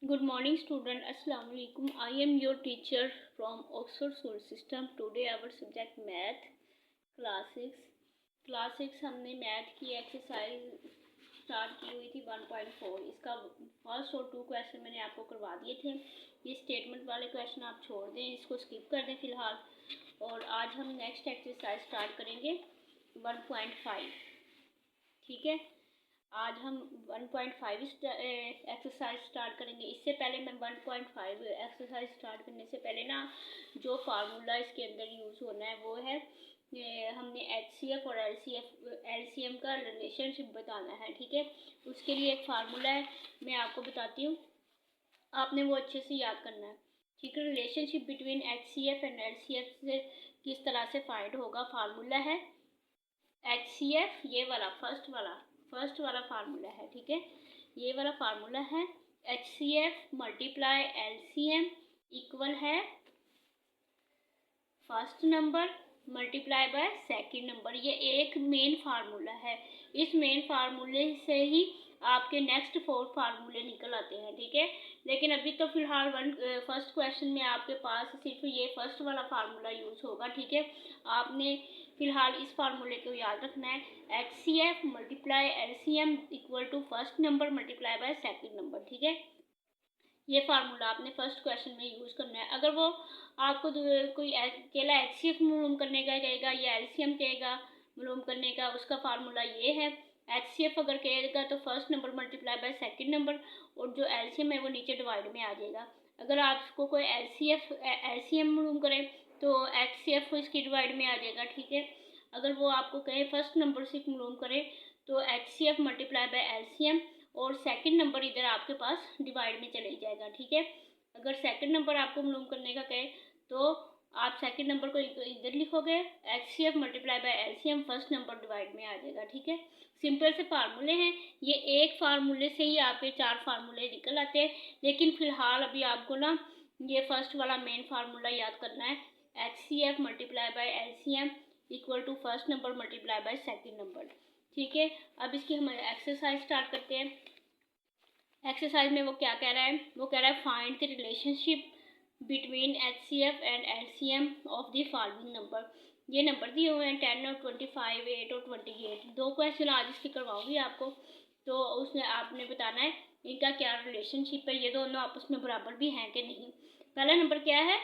Good morning student. Assalamu alaikum. I am your teacher from Oxford School System. Today our subject math class 6. Class 6 हमने math की exercise start की हुई थी 1.4. इसका first और 2 question मैंने आपको करवा दिए थे. ये स्टेटमेंट वाले क्वेश्चन आप छोड़ दें, इसको स्किप कर दें फ़िलहाल. और आज हम नेक्स्ट एक्सरसाइज स्टार्ट करेंगे 1.5. ठीक है, आज हम 1.5 एक्सरसाइज स्टार्ट करेंगे. इससे पहले मैं 1.5 एक्सरसाइज स्टार्ट करने से पहले ना जो फार्मूला इसके अंदर यूज़ होना है वो है, हमने HCF और LCM का रिलेशनशिप बताना है. ठीक है, उसके लिए एक फार्मूला है, मैं आपको बताती हूँ, आपने वो अच्छे से याद करना है. ठीक है, relationship between HCF and LCF से किस तरह से फाइंड होगा. फार्मूला है HCF, ये वाला फर्स्ट वाला फार्मूला है. ठीक है, ये वाला फार्मूला है HCF मल्टीप्लाई LCM इक्वल है first number multiply by second number. ये एक मेन फार्मूला है. इस मेन फार्मूले से ही आपके नेक्स्ट 4 फार्मूले निकल आते हैं. ठीक है, लेकिन अभी तो फिलहाल फर्स्ट क्वेश्चन में आपके पास सिर्फ ये फर्स्ट वाला फार्मूला यूज़ होगा. ठीक है, आपने फिलहाल इस फार्मूले को याद रखना है. HCF multiply LCM equal to first number multiply by second number. ठीक है, ये फार्मूला आपने फर्स्ट क्वेश्चन में यूज़ करना है. अगर वो आपको कोई अकेला HCF मालूम करने का कहेगा या LCM कहेगा मालूम करने का, उसका फार्मूला ये है. HCF अगर कहेगा तो first number multiply by second number, और जो LCM है वो नीचे डिवाइड में आ जाएगा. अगर आपको कोई LCM मालूम करे तो HCF इसकी डिवाइड में आ जाएगा. ठीक है, अगर वो आपको कहे फर्स्ट नंबर से मालूम करे तो HCF मल्टीप्लाई बाय LCM, और सेकंड नंबर इधर आपके पास डिवाइड में चले जाएगा. ठीक है, अगर सेकंड नंबर आपको मालूम करने का कहे तो आप सेकंड नंबर को इधर लिखोगे, HCF multiply by LCM, first number divide में आ जाएगा. ठीक है, सिंपल से फार्मूले हैं. ये एक फार्मूले से ही आपके 4 फार्मूले निकल आते हैं. लेकिन फ़िलहाल अभी आपको ना ये फर्स्ट वाला मेन फार्मूला याद करना है. HCF multiply by LCM equal to first number multiply by second number. ठीक है, अब इसकी हम एक्सरसाइज स्टार्ट करते हैं. एक्सरसाइज में वो क्या कह रहा है, वो कह रहा है find the relationship between HCF and LCM of the following number. ये नंबर दिए हुए हैं 10 और 25, 8 और 28. 2 क्वेश्चन आज इसके करवाऊंगी आपको, तो उसमें आपने बताना है इनका क्या रिलेशनशिप है, ये दोनों आपस में बराबर भी हैं कि नहीं. पहला नंबर क्या है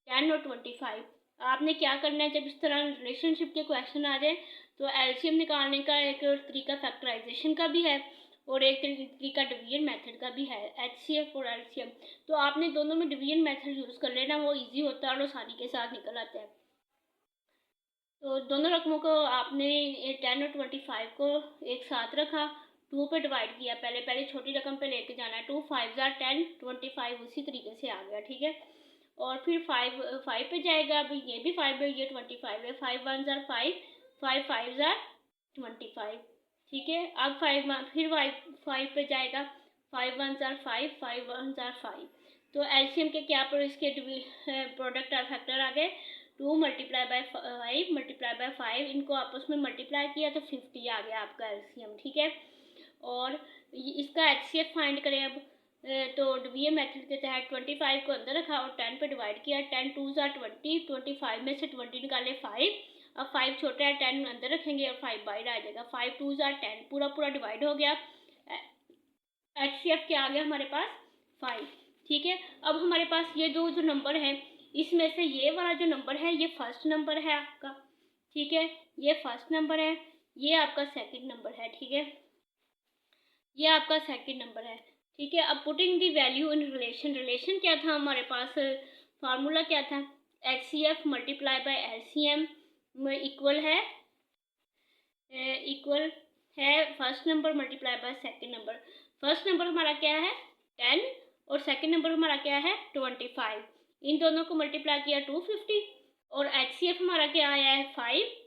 10 और 25. आपने क्या करना है, जब इस तरह रिलेशनशिप के क्वेश्चन आ जाए तो LCM निकालने का एक तरीका फैक्टराइजेशन का भी है और एक तरीका डिवीजन मेथड का भी है. HCF और LCM, तो आपने दोनों में डिवीजन मेथड यूज़ कर लेना, वो इजी होता है और आसानी के साथ निकल आता है. तो दोनों रकमों को आपने 10 और 25 को एक साथ रखा, 2 पे डिवाइड किया. पहले छोटी रकम पे लेके जाना है. 2 5 10, 25 उसी तरीके से आ गया. ठीक है, और फिर 5 पे जाएगा. अब ये भी 5 है, ये 25 है. 5 1 5, 5 5 25. ठीक है, अब 5 पे जाएगा. 5 1 5, 5 1 5. तो LCM के क्या पर इसके प्रोडक्ट और फैक्टर आ गए. 2 मल्टीप्लाई बाय 5 मल्टीप्लाई बाय 5, इनको आपस में मल्टीप्लाई किया तो 50 आ गया आपका LCM. ठीक है, और इसका HCF फाइंड करें अब. तो डिवीजन मेथड के तहत 25 को अंदर रखा और 10 पे डिवाइड किया. 10 2 20, 25 में से 20 निकाले 5. अब 5 छोटा है, 10 अंदर रखेंगे और 5 बाहर आ जाएगा. 5 2 10, पूरा डिवाइड हो गया. HCF क्या आ गया हमारे पास 5. ठीक है, अब हमारे पास ये जो नंबर है, इसमें से ये वाला जो नंबर है ये फर्स्ट नंबर है आपका. ठीक है, ये फर्स्ट नंबर है, ये आपका सेकंड नंबर है. ठीक है, ये आपका सेकंड नंबर है. ठीक है, अब putting the value in relation क्या था हमारे पास, फार्मूला क्या था. HCF multiply by LCM equal है first number multiply by second number. First number हमारा क्या है 10 और सेकंड नंबर हमारा क्या है 25. इन दोनों को मल्टीप्लाई किया 250, और HCF हमारा क्या आया है 5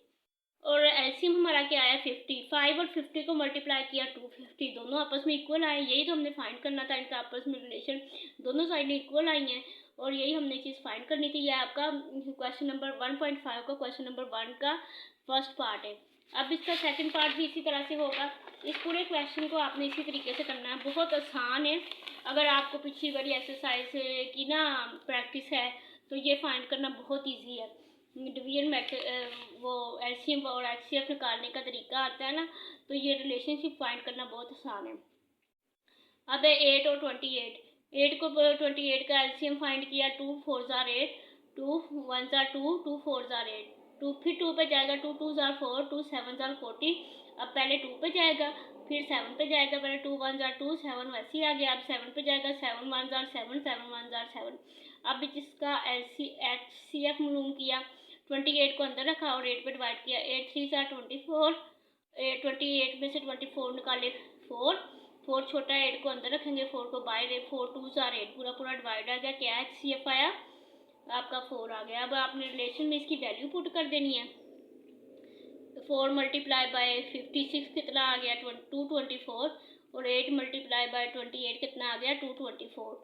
और LCM हमारा क्या आया 50. 5 और 50 को मल्टीप्लाई किया 250, दोनों आपस में इक्वल आए. यही तो हमने फाइंड करना था, इनका आपस में रिलेशन दोनों साइडें इक्वल आई हैं और यही हमने चीज़ फाइंड करनी थी. यह आपका क्वेश्चन नंबर 1.5 का क्वेश्चन नंबर 1 का फर्स्ट पार्ट है. अब इसका सेकंड पार्ट भी इसी तरह से होगा. इस पूरे क्वेश्चन को आपने इसी तरीके से करना है, बहुत आसान है. अगर आपको पिछली वाली एक्सरसाइज की ना प्रैक्टिस है तो ये फाइंड करना बहुत इजी है। डिवीजन मेथड वो एलसीएम और एचसीएफ निकालने का तरीका आता है ना, तो ये रिलेशनशिप फाइंड करना बहुत आसान है। अब है 8 और 28। 8 को 28 का एलसीएम फाइंड किया, 2 4 जार 8, 2 1 जार 2, 2 4 जार 8, 2 फिर 2 पे जाएगा, 2 2 जार 4, 2 7 जार 40। अब पहले 2 पे जाएगा, फिर 7 पे जाएगा, पहले 2 1 जार 2, 7 वैसे ही आ गया। अब 7 पे जाएगा, 7 1 जार 7, 7 1 जार 7। अब जिसका एचसीएफ मालूम किया, 28 को अंदर रखा और 8 पे डिवाइड किया, 8 3 जार 24, 28 में से 24 निकाले 4, 4 छोटा 8 को अंदर रखेंगे, 4 को बाहर, 4 2 जार 8 पूरा पूरा डिवाइड आ गया। क्या एचसीएफ आया आपका 4 आ गया। अब आपने रिलेशन में इसकी वैल्यू पुट कर देनी है। 4 मल्टीप्लाई बाय 56 कितना आ गया, 224, और 8 मल्टीप्लाई बाय 28 कितना आ गया, 224।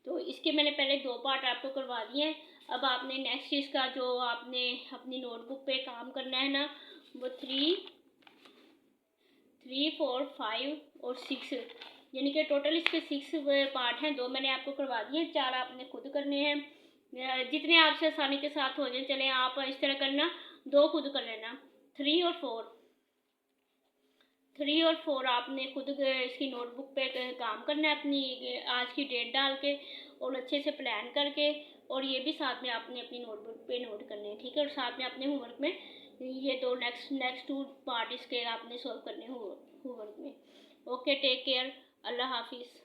तो इसके मैंने पहले 2 पार्ट आपको करवा दिए हैं। अब आपने नेक्स्ट इसका जो आपने अपनी नोटबुक पे काम करना है ना, वो 3 4 5 और 6, यानी कि टोटल इसके 6 पार्ट हैं। 2 मैंने आपको करवा दिए, 4 आपने खुद करने हैं। जितने आपसे आसानी के साथ हो जाए चलें, आप इस तरह करना, 2 खुद कर लेना। 3 और 4 आपने खुद इसकी नोटबुक पे काम करना है, अपनी आज की डेट डाल के और अच्छे से प्लान करके, और ये भी साथ में आपने अपनी नोटबुक पे नोट करने हैं, ठीक है। और साथ में अपने होमवर्क में ये 2 नेक्स्ट 2 पार्ट इसके आपने सॉल्व करने होमवर्क में। ओके, टेक केयर, अल्लाह हाफिज़।